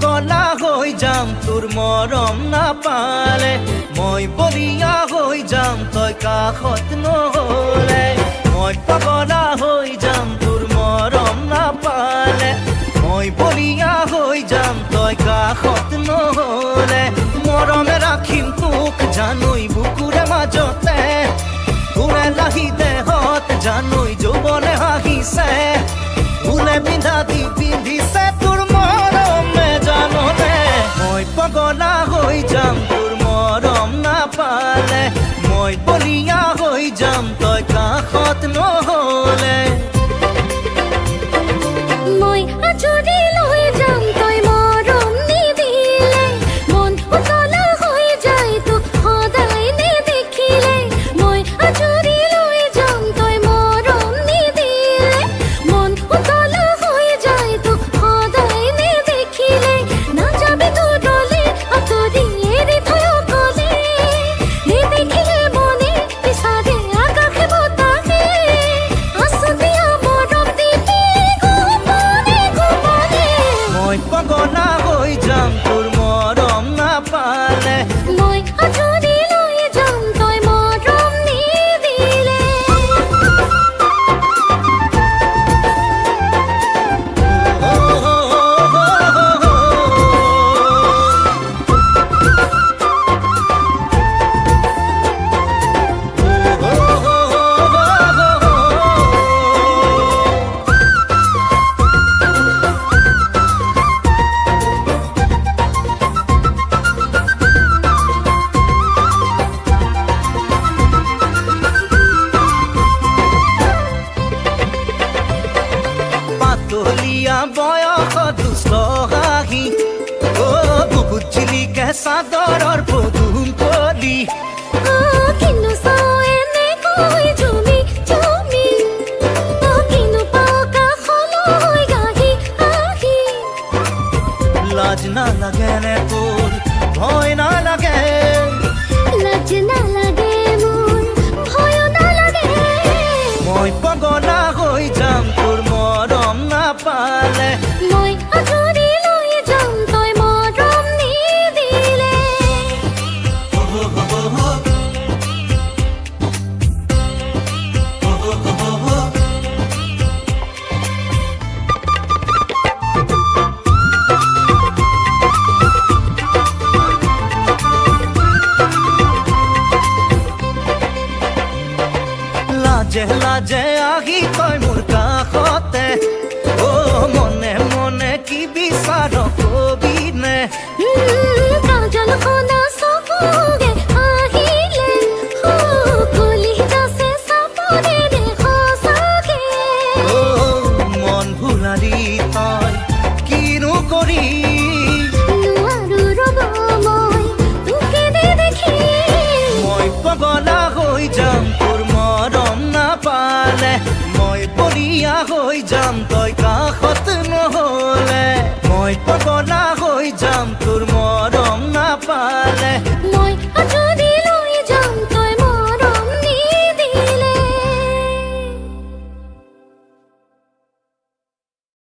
পগলা হৈ যাম তোৰ মৰম নাপালে মই বলিয়া হৈ যাম তই কাষত নহলে মই পগলা হৈ যাম তোৰ মৰম নাপালে মই বলিয়া হৈ যাম তই কাষত নহলে মৰমে ৰাখিম তোক জানৈ বুকুৰে মাজতে তোৰে লাহি দেহত জানৈ যৌৱনে হাঁহিছে ফুলে পিন্ধা দি পিন্ধিছে তোৰ মৰমে জাননে মই পগলা হৈ যাম তোৰ মৰম নাপালে মই বলিয়া হৈ যাম তই কাষত নহলে মই আজৰি লৈ যাম তই মৰম নিদিলে মন উতলা হৈ যায় তোক সদায় নেদেখিলে মই আজৰি লৈ যাম তই মৰম নিদিলে মন উতলা হৈ যায় তোক সদায় নেদেখিলে নাযাবি দূৰলে আঁতৰি এৰি থৈ অকলে নেদেখিলে মনে পিছাৰে আকাশে বতাহে আছো দিয়া মৰম দিবি গোপনে গোপনে মই পগলা হৈ যাম তোৰ মৰম নাপালে মই আজৰি লৈ যাম তই মৰম নিদিলে পাতলীয়া বয়স দুষ্ট হাঁহি বহুত চিলিকে চাদৰৰ পদুম কলি কিন্তু চাও এনেকৈ ঝুমি ঝুমি কিন্তু পাও কাষলৈ গাহি আহি লাজ নালাগে নে তোৰ ভয় নালাগে লাজ নালাগে মোৰ ভয় নালাগে মই পগলা হৈ যাম তোৰ মৰম নাপালে মই আজৰি লৈ যাম তই মৰম নিদিলে লাজে লাজে আহি তই মোৰ কাষতে মনে মনে কি বিচাৰ কবি নে কাজল খনা চকুৰে আহিলে কলি যাছে চাপৰে দে সঁচাকে মন ভুলালি তই কিনো কৰি নোৱাৰো ৰ'ব মই তোকে দেখি মই পগলা হৈ যাম তোৰ মৰম নাপালে মই বলিয়া হৈ যাম তই